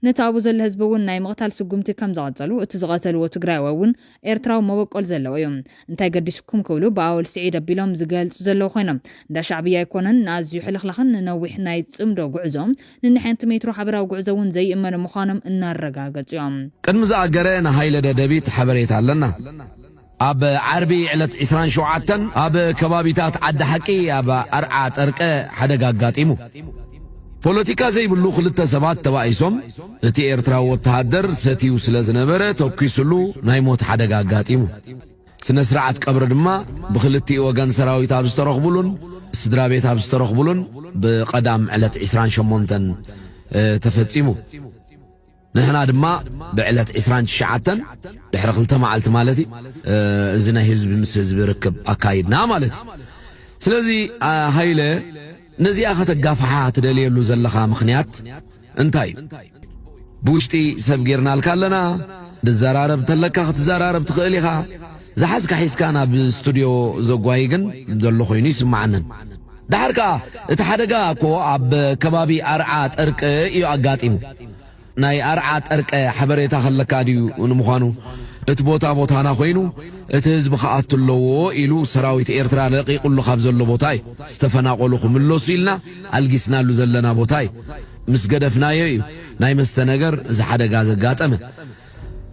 ነቲ ኣብኡ ዘሎ ህዝቢ እውን ናይ ምቕታል ስጉምቲ ከም ዝቐፀሉ እቲ ዝቐተልዎ ትግራይ እውን ኤርትራዊ መበቆል ዘለዎ እዮም እንታይ ገዲስኩም ክብሉ ብኣወል ስዒድ ኣቢሎም ዝገልጹ ዘለዉ ኮይኖም እንዳ ሻዕብያ ኣይኮነን ንኣዝዩ ሕልኽላኽን ነዊሕ ናይ ጽምዶ ጉዕዞም ንንሓንቲ ሜትሮ ሓበራዊ ጉዕዞ እውን ዘይእመኑ ምዃኖም እናረጋገጹ እዮም ቅድሚ ዝኣገረ ንሃይለ ደደቢት ሓበሬታ ኣለና ኣብ ዓርቢ ዕለት 27 ኣብ ከባቢታት ዓዲ ሓቂ ኣብ ኣርዓ ጠርቀ ሓደጋ ኣጋጢሙ ፖለቲካ ዘይብሉ ክልተ ሰባት ተባኢሶም እቲ ኤርትራዊ ወተሃደር ሰትዩ ስለ ዝነበረ ተኪሱሉ ናይ ሞት ሓደጋ ኣጋጢሙ ስነ ስርዓት ቀብሪ ድማ ብክልቲኡ ወገን ሰራዊት ኣብ ዝተረኽቡሉን ስድራ ቤት ኣብ ዝተረኽቡሉን ብቐዳም ዕለት 28 ተፈጺሙ ንሕና ድማ ብዕለት 29 ድሕሪ 2 መዓልቲ ማለት እዚ ናይ ህዝቢ ምስ ህዝቢ ርክብ ኣካይድና ማለት ስለዚ ሃይለ ነዚኣ ከተጋፍሓ ትደልየሉ ዘለኻ ምኽንያት እንታይ ብውሽጢ ሰብ ጌርናልካ ኣለና ድዘራረብ ተለካ ክትዘራረብ ትኽእል ኢኻ ዝሓዝካ ሒዝካ ናብ ስቱድዮ ዘጓይ ግን ዘሎ ኮይኑ ይስማዓንን دحركا اتحدقا كو عب كبابي أرعات أرك إيو أقاتيمو ناي أرعات أرك حبريتا خلقا ديو ونمخانو اتبوتا بوتانا خوينو اتهزب خاطو اللو إلو سراويت إيرترا لقي قلو خابزو اللو بوتاي استفنا قولوكم اللو سيلنا القسنا اللو زلنا بوتاي مسقدفنا يو ناي مستنقر زحدقا زقاتمه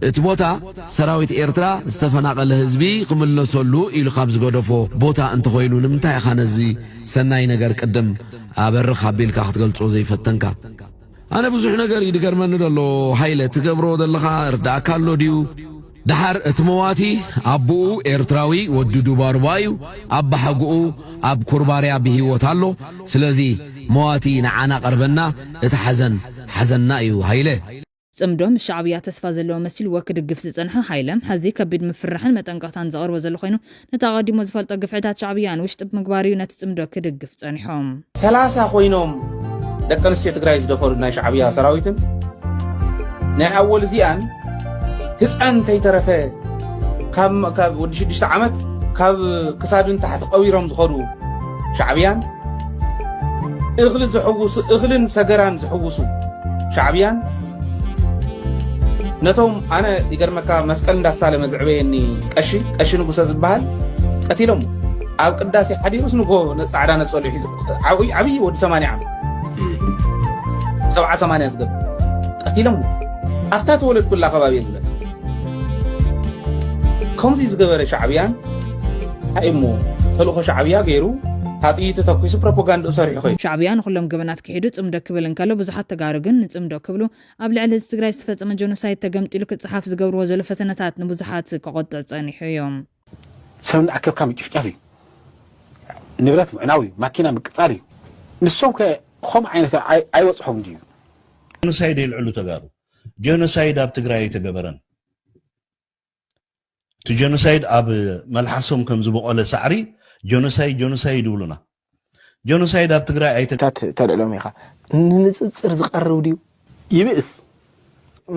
اتبوتا سراويت إيرترا استفنا قل هزبي قم اللو سولو إلو خابز قدفو بوتا انت خوينو نمتاي خانزي سناي نقر قدم أبر خابيل كاحت قلتو زي فتنكا أنا بزوح نقر يدقر من دلو حيلة تقبرو دلخا اردا كالو ديو دحر اتمواتي أبو إيرتراوي ودودو باربايو أب حقو أب كورباري أبي وطالو سلازي مواتي نعانا قربنا اتحزن حزننا ايو هايله صمدوم الشعبية تسفى زلو مسيل وكد قفز صنحة حيلم حزي كبيد مفرحن متنقطان زغر وزلو خينو نتاغادي مزفلت قفعتات شعبيان وشتب مقباريو نتصمدو كد قفز صنحهم 30 خوينوم دقنسي تقراي زدفرو ناي شعبية سراويتن ناي أول زيان هسان تيترفه كاب ودي شدشت عمت كاب كسادن تحت قويرهم زخرو شعبيان اغلن زحوسو اغلن سقران زحوسو شعبيان نتوم أنا يقرمكا مسكن دا سالة مزعبيني قشي نقوسا زبهال قتيلهم أو قداسي حديروس نقو نسعدا نسولي حيزب عبي ود 8 عام 7 زقب قتيلهم أفتات ولد كل قبابي زبهال كمزي زقبر شعبيان هايمو تلوخ شعبيا غيرو هاتي تتوكيسو بروباغاندا صريح خوي شعبيان كلهم قبنات كحيدو صمدو كبلن كلو بزحات تغارغن صمدو كبلو ابلع الحزب تግራይ ዝተፈጸመ ጆኖሳይድ ተገምጢሉ ክጽሓፍ ዝገብርዎ ዘሎ ፈተነታት ንብዙሓት ከቆጥዕ ጸኒሑ እዮም ሰምን አከብካ ምጭፍጫፊ ንብረት ምዕናዊ ማኪና ምቅጻሪ ንሶም ከኸም ዓይነት አይወጽሖም ዲዩ ጆኖሳይድ ይልዕሉ ተጋሩ ጆኖሳይድ ኣብ ትግራይ ተገበረን ጆኖሳይድ ኣብ መልሓሶም ከም ዝበቆለ ሳዕሪ ጆኖሳይድ ይብሉና ጆኖሳይድ ኣብ ትግራይ አይተታት ተልዕሎም ኢኻ ንንጽጽር ዝቀርብ ዲዩ ይብእስ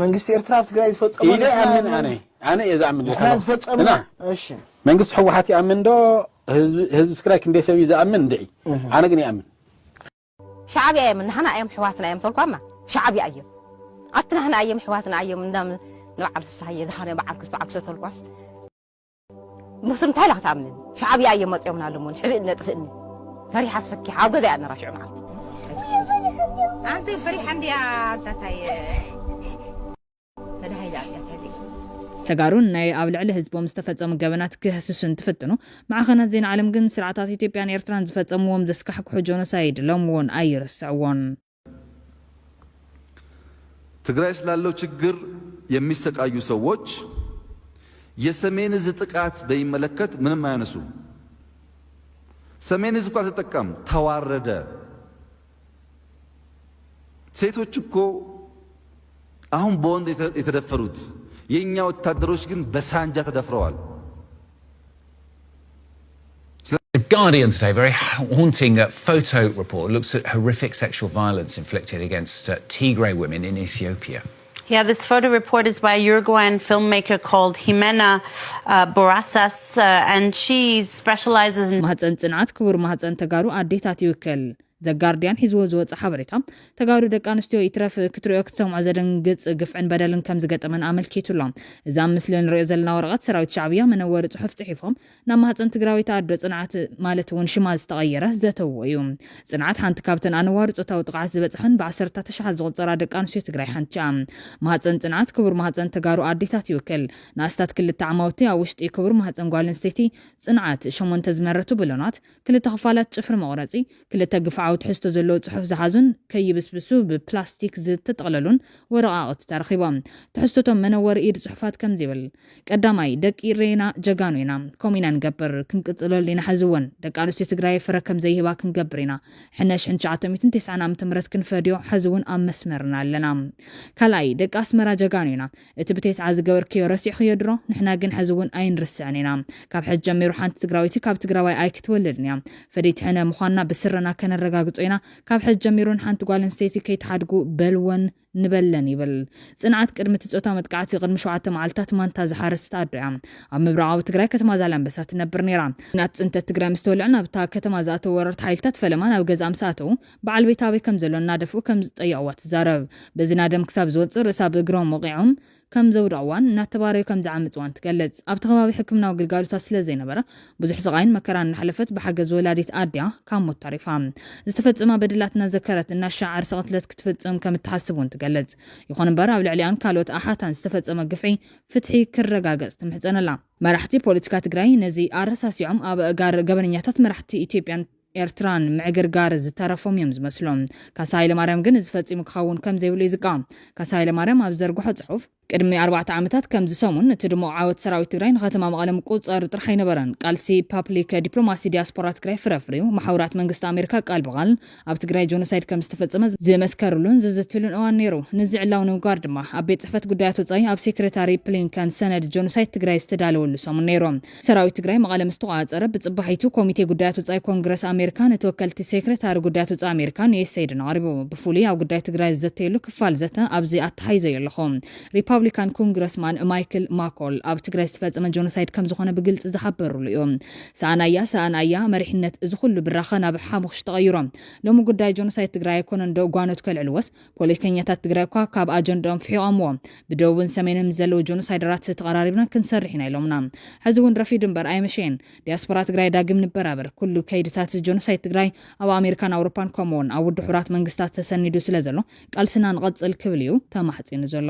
መንግስቲ ኤርትራ ኣብ ትግራይ ዝፈጸመ ኣነ የዛምን ዝፈጸመ እሺ መንግስቲ ሕወሓት ይኣምን ዶ ህዝቢ ትግራይ ክንደይ ሰብ ይዝኣምን እንድዒ ኣነ ግን ይኣምን ሻዕብያ የምን ንሕና እዮም ሕወሓትና እዮም ተልኳማ ሻዕብያ እዮም ኣትና ሕና እዮም ሕወሓትና እዮም እንዳም ንበዓል ፍሳየ ዝሓነ በዓል ክስተ ዓክሰ ተልኳስ مسلم تعال أختامن شعبي أيام ما تيمنا لمون حبيب نتفقني فريح فسكي عاوجة ده أنا راشع معك أنت فريح عندي أنت تاي هذا هيدا هذي تجارون ناي أبلع الحزب مستفزم جبنات كهسسون تفتنو مع خنات زين عالم جن سرعات إثيوبيا إيرتران زفتزموهم دسكحك جونوسايد لمون أيرس عوان تجري سلالو تشجر يمسك أيو سوتش የሰሜን ዕዝ ጥቃት በሚመለከት ምንም አያነሱ ሰሜን ዕዝ እንኳን ተጠቀም ተዋረደ ሴቶች እኮ አሁን በወንድ የተደፈሩት የኛ ወታደሮች ግን በሳንጃ ተደፍረዋል The Guardian today, very haunting photo report, looks at horrific sexual violence inflicted against Tigray women in Ethiopia. Yeah, this photo report is by a Uruguayan filmmaker called Jimena Borrasas, and she specializes in... ማህፀን ጽንዓት ክቡር ማህፀን ተጋሩ አዴታት ይውከል The Guardian ሂዝዎ ዝወጽ ሓበሬታ ተጋሩ ደቂ ኣንስትዮ ይትረፍ ክትሪኦ ክትሰምዖ ዘደንግጽ ግፍዕን በደልን ከም ዝገጠመን ኣመልኪቱሎም እዛ ምስሊ ንሪኦ ዘለና ወረቐት ሰራዊት ሻዕብያ መነወሪ ጽሑፍ ጽሒፎም ናብ ማህፀን ትግራዊት ኣዶ ጽንዓት ማለት እውን ሽማ ዝተቐየረ ዘተዎ እዩ ጽንዓት ሓንቲ ካብተን ኣነዋሪ ጾታዊ ጥቃዓት ዝበጽሐን ብ10 ተሽሓት ዝቑፀራ ደቂ ኣንስትዮ ትግራይ ሓንቲ ማህፀን ጽንዓት ክቡር ማህፀን ተጋሩ ኣዴታት ይውክል ናስታት ክልተ ዓማውቲ ኣብ ውሽጢ ክቡር ማህፀን ጓል ኣንስተይቲ ጽንዓት 8 ዝመረቱ ብሎናት ክልተ ክፋላት ጭፍሪ መቑረፂ ክልተ ግፋ عود حستو زلو صحف زحازون كي بسبسو ببلاستيك زيت تقللون ورقاقت ترخيبا تحستوتهم منور إيد صحفات كم زيبل قداماي دك إيرينا جاقانوينا كومينا نقبر كنقصلو لينا حزوان دك آنوستي تقراي فركم زيهبا كنقبرينا حناش حنشعاتم 29 تمرت كنفاديو حزوان أم مسمرنا لنا كالاي دك أسمرا جاقانوينا اتبتيس عز قور كيو رسيح يدرو نحنا قن حزوان أين رسعنينا كاب حج جميرو حانت تقراويتي كاب تقراوي آي كتولدنيا فديت حنا مخانا بسرنا كان الرقاقطوينا كاب حج جميرون حانت قوالن ستيتي كي تحادقو بلون ንበለን ይብል ጽንዓት ቅድሚ ትጾታ መጥቃዕቲ ቅድሚ 7 መዓልታት ማንታ ዝሓርስ ታድያ ኣብ ምብራቃዊ ትግራይ ከተማ ዛላንበሳ ትነብር ነይራ ናት ጽንተት ትግራይ ምስተወልዕና ኣብታ ከተማ ዝኣተው ወረርቲ ሓይልታት ፈለማን ኣብ ገዛ ኣምሳኣተው በዓል ቤታዊ ከም ዘሎ እናደፍኡ ከም ዝጠየቅዋ ትዛረብ በዝና ደም ክሳብ ዝወፅር ርእሳ ብእግሮም ወቂዖም ከም ዘውዳዋን እናተባረዩ ከም ዝዓምጽዋን ትገልጽ ኣብቲ ከባቢ ሕክምናዊ ግልጋሎታት ስለ ዘይነበረ ብዙሕ ስቃይን መከራን እናሕለፈት ብሓገዝ ወላዲት ኣድያ ካብ ሞት ታሪፋ ዝተፈጸመ በደላትና ዘከረት እና ሻዓር ሰቅትለት ክትፈጽም ከም እትሓስቡን ትገልጽ ይኹን እምበር ኣብ ልዕሊያን ካልኦት ኣሓታን ዝተፈጸመ ግፍዒ ፍትሒ ክረጋገጽ ትምሕጸነላ መራሕቲ ፖለቲካ ትግራይ ነዚ ኣረሳሲዖም ኣብ ጋር ገበነኛታት መራሕቲ ኢትዮጵያን ኤርትራን ምዕግርጋር ዝተረፎም እዮም ዝመስሎም ካሳ ሃይለማርያም ግን ዝፈጺሙ ክኸውን ከም ዘይብሉ ይዝቃም ካሳ ሃይለማርያም ኣብ ዘርግሖ ጽሑፍ ቅድሚ 4 ዓመታት ከም ዝሰሙን እቲ ድሞ ዓወት ሰራዊት ትግራይ ንከተማ መቐለ ምቁፅጻር ጥራሕ ኣይነበረን ቃልሲ ፓብሊክ ዲፕሎማሲ ዲያስፖራ ትግራይ ፍረፍሪው ማሕበራት መንግስቲ ኣሜሪካ ቃል በቃል ኣብ ትግራይ ጆኖሳይድ ከም ዝተፈጸመ ዝመስከሩሉን ዝዝትሉን እዋን ነይሩ ንዚ ዕላው ንምጓር ድማ ኣብ ቤት ጽሕፈት ጉዳያት ወጻኢ ኣብ ሴክሬታሪ ፕሊንከን ሰነድ ጆኖሳይድ ትግራይ ዝተዳለወሉ ሰሙን ነይሮም ሰራዊት ትግራይ መቐለ ምስ ተቋፀረ ብጽባሒቱ ኮሚቴ ጉዳያት ወጻኢ ኮንግረስ ኣሜሪካ ነተወከልቲ ሴክሬታሪ ጉዳያት ወጻኢ ኣሜሪካ ንዩኤስኤድ ነቕሪቡ ብፍሉይ ኣብ ጉዳይ ትግራይ ዘተየሉ ክፋል ዘተ ኣብዚ ኣተሓይዘ የለኹም ሪፐብሊካን ኮንግረስማን ማይክል ማኮል ኣብ ትግራይ ዝተፈጸመ ጆኖሳይድ ከም ዝኾነ ብግልጽ ዝሓበሩሉ እዮም ሰኣናያ መሪሕነት እዚ ኩሉ ብራኸ ናብ ሓሙኽሽ ተቐይሮም ሎሚ ጉዳይ ጆኖሳይድ ትግራይ ኣይኮነን ዶ ጓኖት ከልዕልወስ ፖለቲከኛታት ትግራይ እኳ ካብ ኣጀንዳኦም ፍሒቖምዎ ብደቡብን ሰሜንን ዘለዉ ጆኖሳይደራት ተቐራሪብና ክንሰርሕ ኢና ኢሎምና ሕዚ እውን ረፊድ እምበር ኣይመሸን ዲያስፖራ ትግራይ ዳግም ንበራበር ኩሉ ከይድታት ጆኖሳይድ ትግራይ ኣብ ኣሜሪካን ኣውሮፓን ከምኡውን ኣብ ውድብ ሕቡራት መንግስታት ተሰኒዱ ስለ ዘሎ ቃልስና ንቐጽል ክብል እዩ ተማሕጺኑ ዘሎ